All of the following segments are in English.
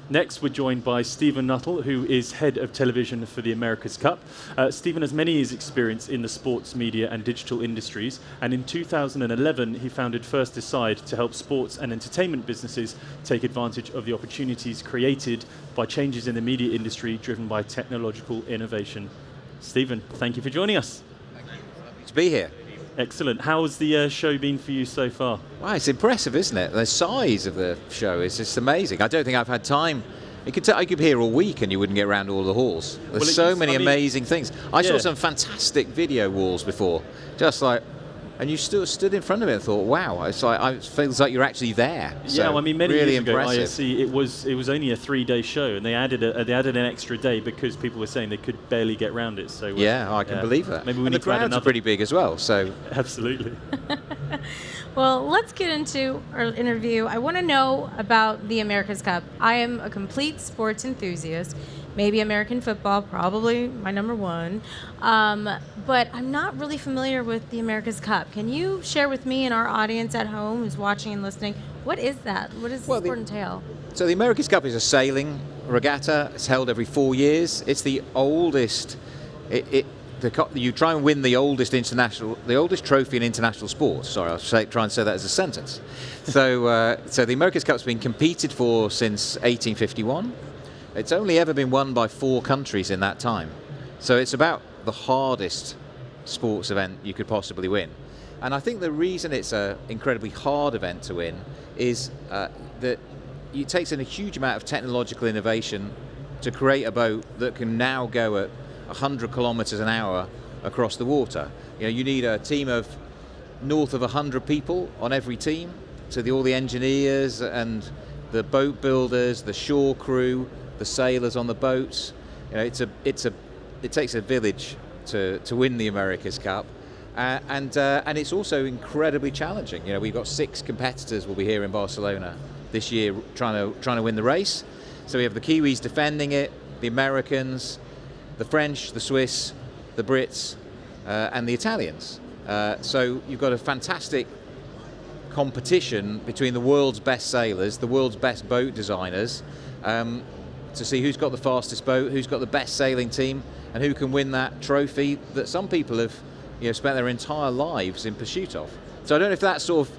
Next, we're joined by Stephen Nuttall, who is Head of Television for the America's Cup. Stephen has many years' experience in the sports, media and digital industries, and in 2011 he founded First Decide to help sports and entertainment businesses take advantage of the opportunities created by changes in the media industry driven by technological innovation. Stephen, thank you for joining us. Thank you. Happy to be here. Excellent. How's the show been for you so far? Well, it's impressive, isn't it? The size of the show is just amazing. I don't think I've had time. I could be here all week and you wouldn't get around all the halls. There's so many amazing things. I saw some fantastic video walls before, just like, and you still stood in front of it and thought, wow, it feels like you're actually there. So yeah, well, I mean, many really years ago, impressive. ISC, it was only a 3-day show, and they added an extra day because people were saying they could barely get around it. So yeah, I can believe that. Maybe we and need the to add crowds another. are pretty big as well. So Absolutely. Well, let's get into our interview. I want to know about the America's Cup. I am a complete sports enthusiast. Maybe American football, probably my number one. But I'm not really familiar with the America's Cup. Can you share with me and our audience at home who's watching and listening, what is that? What does the sport entail? So the America's Cup is a sailing regatta. It's held every 4 years. It's the oldest. You try and win the oldest trophy in international sports. Sorry, I'll try and say that as a sentence. So the America's Cup's been competed for since 1851. It's only ever been won by 4 countries in that time. So it's about the hardest sports event you could possibly win. And I think the reason it's an incredibly hard event to win is that it takes in a huge amount of technological innovation to create a boat that can now go at 100 kilometers an hour across the water. You need a team of north of 100 people on every team, all the engineers and the boat builders, the shore crew, the sailors on the boats. It takes a village to win the America's Cup, and it's also incredibly challenging. We've got 6 competitors will be here in Barcelona this year trying to win the race. So we have the Kiwis defending it, the Americans, the French, the Swiss, the Brits, and the Italians. So you've got a fantastic competition between the world's best sailors, the world's best boat designers, to see who's got the fastest boat, who's got the best sailing team, and who can win that trophy that some people have spent their entire lives in pursuit of. So I don't know if that sort of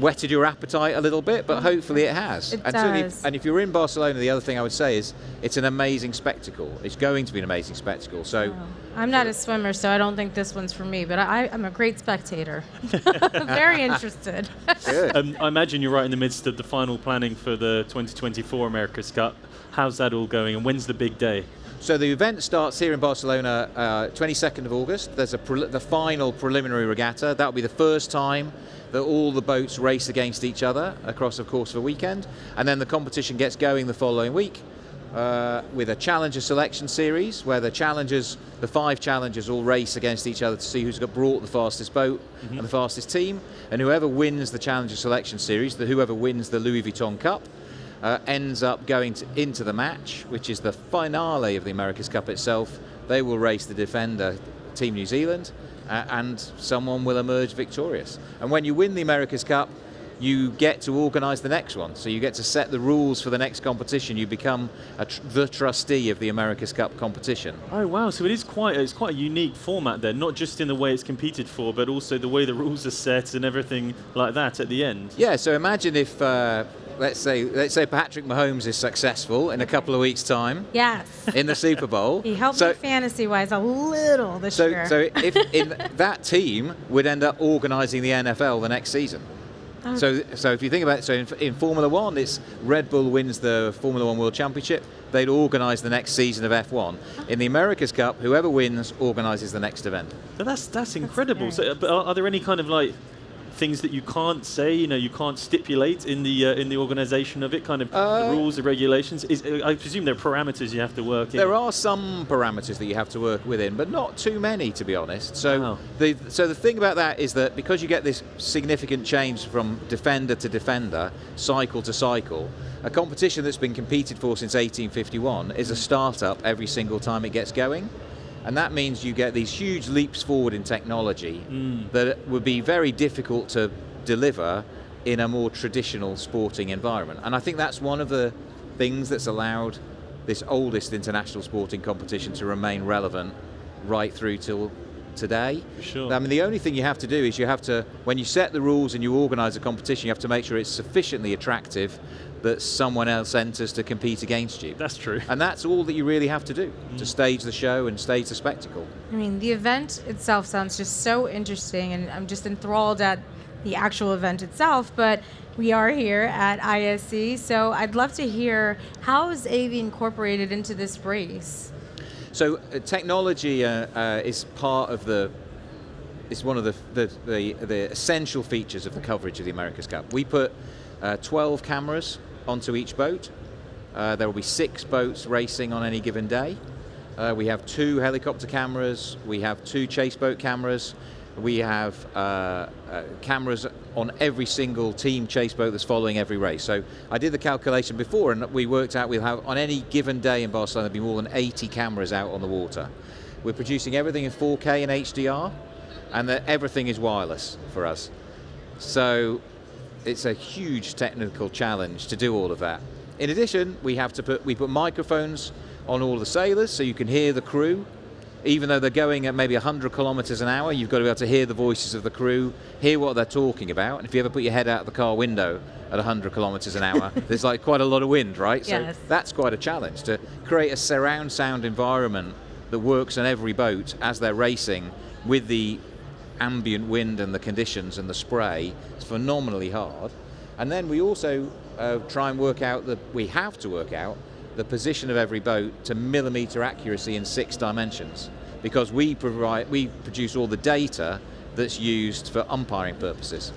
whetted your appetite a little bit, but hopefully it has. It does. And if you're in Barcelona, the other thing I would say is it's an amazing spectacle. It's going to be an amazing spectacle. So I'm not a swimmer, so I don't think this one's for me, but I'm a great spectator. Very interested. Good. I imagine you're right in the midst of the final planning for the 2024 America's Cup. How's that all going, and when's the big day? So the event starts here in Barcelona 22nd of August. There's the final preliminary regatta. That will be the first time that all the boats race against each other across, of course, the weekend. And then the competition gets going the following week with a challenger selection series where the 5 challengers all race against each other to see who's brought the fastest boat and the fastest team. And whoever wins the challenger selection series, whoever wins the Louis Vuitton Cup, ends up going into the match, which is the finale of the America's Cup itself. They will race the defender, Team New Zealand, and someone will emerge victorious. And when you win the America's Cup, you get to organise the next one. So you get to set the rules for the next competition. You become the trustee of the America's Cup competition. Oh wow! So it's quite a unique format then, not just in the way it's competed for, but also the way the rules are set and everything like that at the end. Yeah. So imagine if let's say Patrick Mahomes is successful in a couple of weeks' time. Yes. In the Super Bowl. He helped me fantasy-wise a little this year. So if that team would end up organising the NFL the next season. So if you think about it, in Formula One, it's Red Bull wins the Formula One World Championship. They'd organise the next season of F1. In the America's Cup, whoever wins organises the next event. But that's incredible. So, but are there any kind of things that you can't say, you can't stipulate in the organisation of it, kind of the rules, the regulations? I presume there are parameters you have to work in. There are some parameters that you have to work within, but not too many, to be honest. So the thing about that is that because you get this significant change from defender to defender, cycle to cycle, a competition that's been competed for since 1851 is a start-up every single time it gets going. And that means you get these huge leaps forward in technology that would be very difficult to deliver in a more traditional sporting environment. And I think that's one of the things that's allowed this oldest international sporting competition to remain relevant right through till today. For sure. I mean, the only thing you have to do is you have to, when you set the rules and you organise a competition, you have to make sure it's sufficiently attractive that someone else enters to compete against you. That's true. And that's all that you really have to do, to stage the show and stage the spectacle. I mean, the event itself sounds just so interesting, and I'm just enthralled at the actual event itself, but we are here at ISC, so I'd love to hear, how is AV incorporated into this race? So technology is part of it's one of the essential features of the coverage of the America's Cup. We put 12 cameras onto each boat. There will be 6 boats racing on any given day. We have 2 helicopter cameras, we have 2 chase boat cameras, we have cameras on every single team chase boat that's following every race. So I did the calculation before, and we worked out we'll have, on any given day in Barcelona, there'll be more than 80 cameras out on the water. We're producing everything in 4K and HDR, and everything is wireless for us. So it's a huge technical challenge to do all of that. In addition, we put microphones on all the sailors so you can hear the crew. Even though they're going at maybe 100 kilometers an hour, you've got to be able to hear the voices of the crew, hear what they're talking about. And if you ever put your head out the car window at 100 kilometers an hour, there's like quite a lot of wind, right? Yes. So that's quite a challenge, to create a surround sound environment that works on every boat as they're racing with the ambient wind and the conditions and the spray. It's phenomenally hard. And then we also try and we have to work out the position of every boat to millimeter accuracy in 6 dimensions, because we produce all the data that's used for umpiring purposes.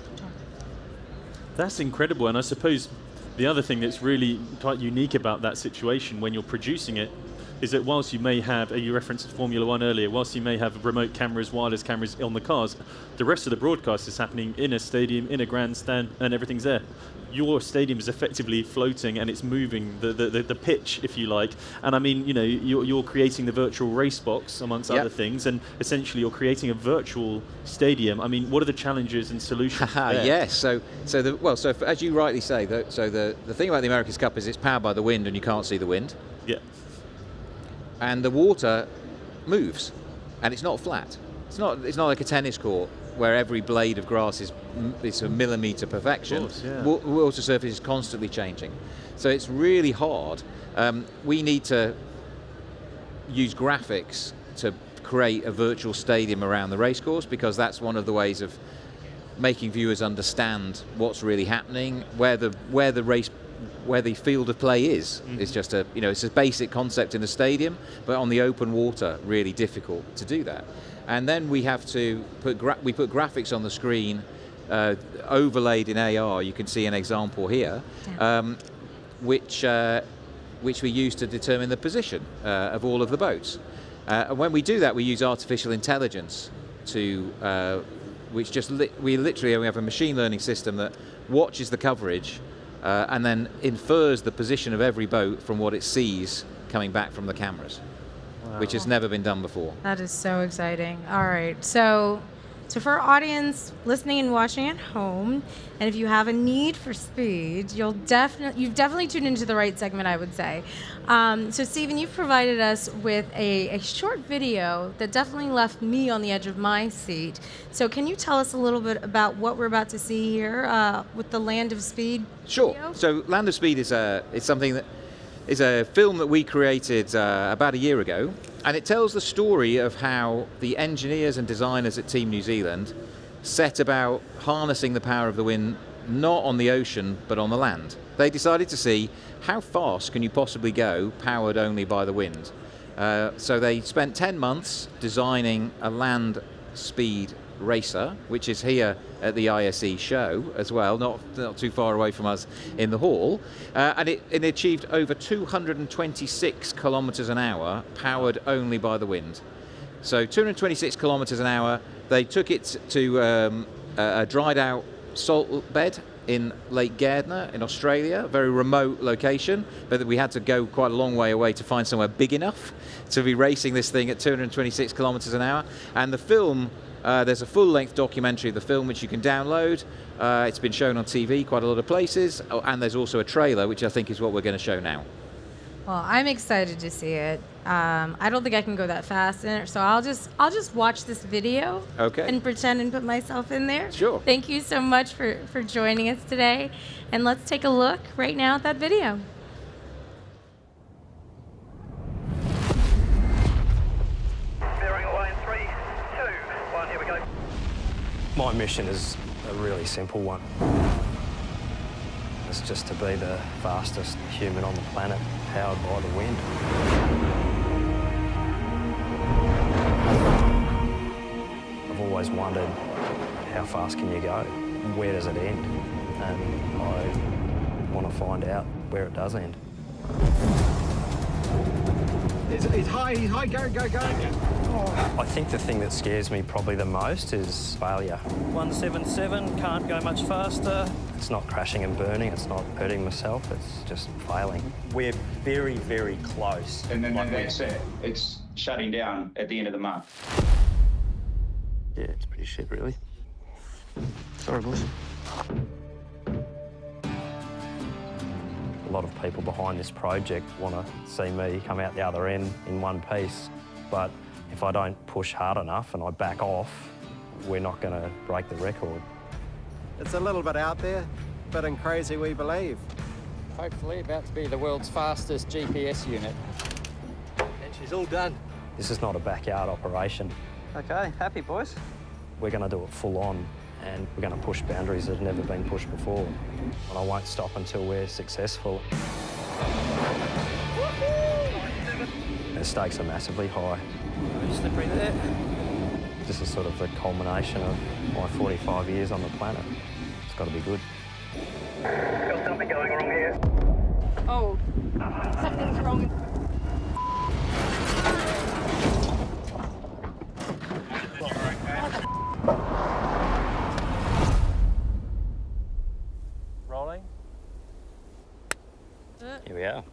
That's incredible, and I suppose the other thing that's really quite unique about that situation when you're producing it is that whilst you may have, you referenced Formula One earlier, whilst you may have remote cameras, wireless cameras on the cars, the rest of the broadcast is happening in a stadium, in a grandstand, and everything's there. Your stadium is effectively floating and it's moving the pitch, if you like. And I mean, you know, you're creating the virtual race box, amongst other things, and essentially you're creating a virtual stadium. I mean, what are the challenges and solutions there? Yes, so as you rightly say, the thing about the America's Cup is it's powered by the wind and you can't see the wind. Yeah. And the water moves, and it's not flat. It's not like a tennis court where every blade of grass is a millimeter perfection. Of course, yeah. Water surface is constantly changing, so it's really hard. We need to use graphics to create a virtual stadium around the racecourse, because that's one of the ways of making viewers understand what's really happening, where the field of play is. It's just it's a basic concept in the stadium, but on the open water, really difficult to do that. And then we have to put graphics on the screen, overlaid in AR. You can see an example here, which we use to determine the position of all of the boats. And when we do that, we use artificial intelligence to, we literally have a machine learning system that watches the coverage and then infers the position of every boat from what it sees coming back from the cameras, which has never been done before. That is so exciting. All right, so for our audience listening and watching at home, and if you have a need for speed, you've definitely tuned into the right segment, I would say. So Stephen, you've provided us with a short video that definitely left me on the edge of my seat. So can you tell us a little bit about what we're about to see here with the Land of Speed Sure. video? So Land of Speed is something that is a film that we created about a year ago, and it tells the story of how the engineers and designers at Team New Zealand set about harnessing the power of the wind, not on the ocean, but on the land. They decided to see how fast can you possibly go powered only by the wind. So they spent 10 months designing a land speed racer, which is here at the ISE show as well, not too far away from us in the hall, and it achieved over 226 kilometers an hour powered only by the wind. So 226 kilometers an hour. They took it to a dried out salt bed in Lake Gardner in Australia, a very remote location, but we had to go quite a long way away to find somewhere big enough to be racing this thing at 226 kilometers an hour. And the film There's a full-length documentary of the film which you can download. It's been shown on TV quite a lot of places, and there's also a trailer, which I think is what we're going to show now. Well, I'm excited to see it. I don't think I can go that fast in it, so I'll just watch this video and pretend and put myself in there. Sure. Thank you so much for joining us today, and let's take a look right now at that video. Bearing away in 3, 2, 1, here we go. My mission is a really simple one. It's just to be the fastest human on the planet, powered by the wind. I've always wondered, how fast can you go? Where does it end? And I want to find out where it does end. He's high, go, go, go. I think the thing that scares me probably the most is failure. 177, can't go much faster. It's not crashing and burning, it's not hurting myself, it's just failing. We're very, very close. And then that's it. It's shutting down at the end of the month. Yeah, it's pretty shit, really. Sorry, boys. A lot of people behind this project want to see me come out the other end in one piece, but if I don't push hard enough and I back off, we're not going to break the record. It's a little bit out there, but in crazy we believe. Hopefully about to be the world's fastest GPS unit. And she's all done. This is not a backyard operation. Okay, happy boys? We're going to do it full on, and we're going to push boundaries that have never been pushed before. And I won't stop until we're successful. The stakes are massively high. Slippery there. This is sort of the culmination of my 45 years on the planet. It's got to be good. Got something going wrong here. Oh, something's wrong. Rolling. Here we are.